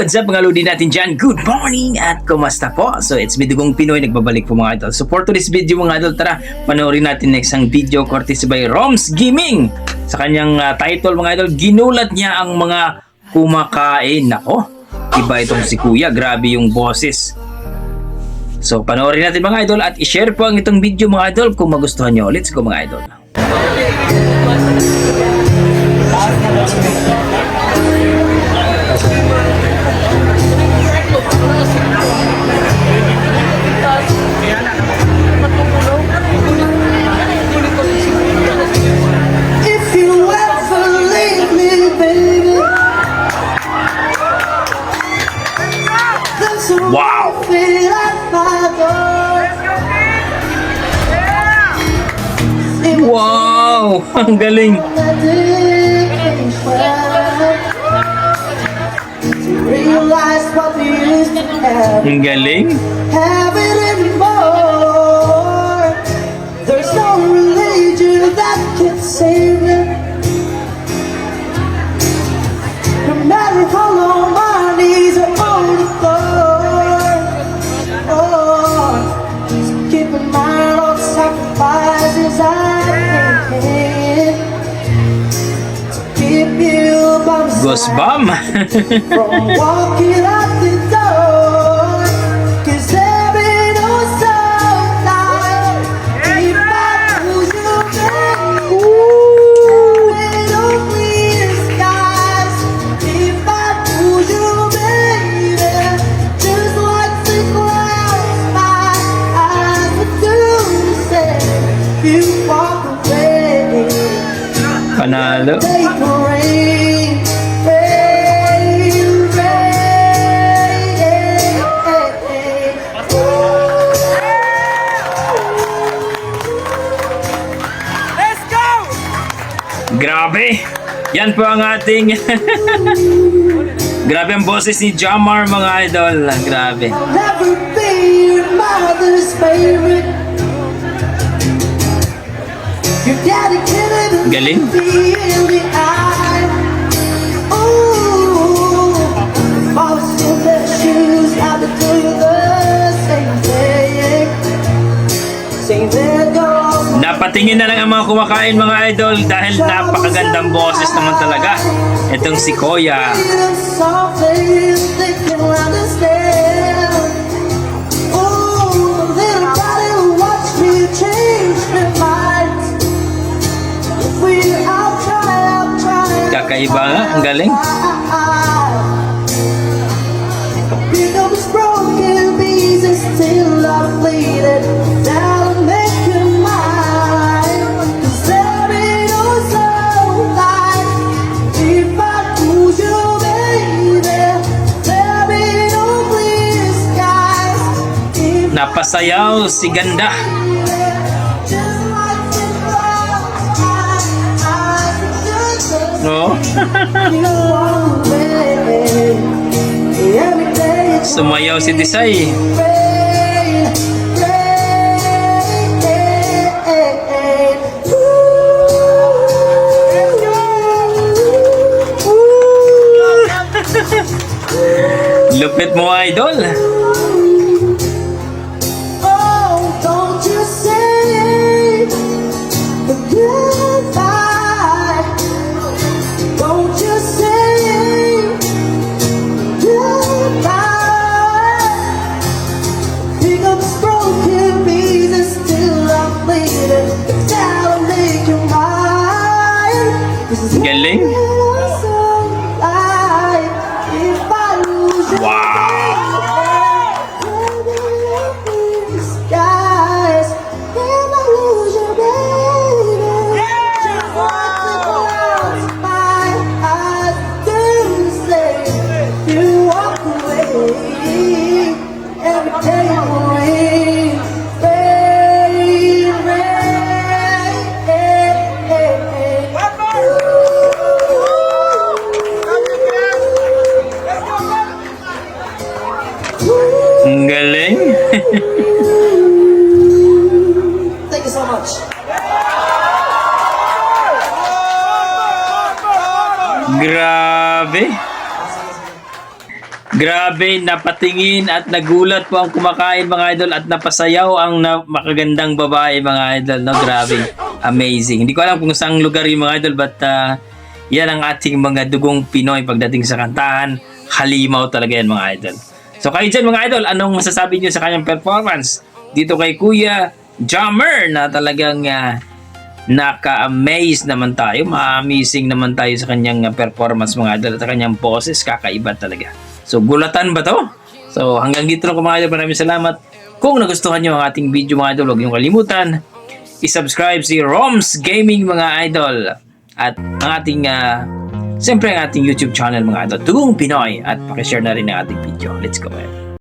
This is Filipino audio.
What's up mga lodi natin dyan? Good morning at kumusta po? So it's me Dugong Pinoy, nagbabalik po mga idol. So for today's video mga idol, tara panoorin natin next ang video courtesy by Roms Gaming. Sa kanyang title mga idol, ginulat niya ang mga kumakain. Nako, iba itong si Kuya, grabe yung boses. So panoorin natin mga idol at i-share po ang itong video mga idol kung magustuhan nyo. Let's go mga idol. Wow! Wow! Ang galing! Ang galing! There's no religion that can save it. No matter how long my knees are on the floor. Oh, just keep in mind all the sacrifices I made to keep you by my Goosebump! side from walking out the door. 'Cause there ain't no sunlight if I lose you, baby. Ain't no clear skies if I lose you, baby. Just like the clouds my eyes would do, say you walk away. Panalo! Take the rain, rain, rain. Let's go! Grabe! Yan po ang ating grabe ang boses ni Jamar mga idol. Grabe. I'll never be your mother's favorite. You're dedicated to Galing. me in the eye. Ooh, if I was in their shoes, I would do the same thing. Say there goes my Napatingin na lang ang mga kumakain mga idol dahil napakagandang boses naman talaga. Itong si Kuya. softly they can understand. Ooh, little body will watch me change their minds. If we all try. Kakaiba nga, ang galing. Pick up these broken pieces till I bleed. That'll make you mine. 'Cause there ain't no sunlight if I lose you, baby. There ain't no clear skies if Napasayaw si Ganda. just like the clouds my eyes would do. No? You walk away. Every day it's Sumayaw si Desai. rain, rain. Lupit mo idol. Oh, don't you say goodbye. Don't you say goodbye. Pick up this broken pieces till I'm bleeding. That'll make you mine. 'Cause Galing. there's sunlight if I lose you. Skies, if I lose you, baby. Just like the clouds, my eyes do say you walk away. Every day will rain, rain, rain. Ang galing. Thank you so much. Grabe. Grabe, napatingin at nagulat po ang kumakain mga idol at napasayaw ang makagandang babae mga idol. No, grabe. Amazing. Hindi ko alam kung saang lugar yung mga idol but yan ang ating mga dugong Pinoy pagdating sa kantahan. Halimaw talaga yan mga idol. So kayo dyan mga idol, anong masasabi nyo sa kanyang performance? Dito kay Kuya Jammer na talagang naka-amaze naman tayo. Ma-amazing naman tayo sa kanyang performance mga idol at sa kanyang boses. Kakaiba talaga. So, gulatan ba to? So, hanggang dito lang mga idol. Maraming salamat. Kung nagustuhan nyo ang ating video mga idol, huwag nyo kalimutan i-subscribe si Roms Gaming mga idol. At ang ating, siyempre ang ating YouTube channel mga idol, Dugong Pinoy. At pakishare na rin ang ating video. Let's go.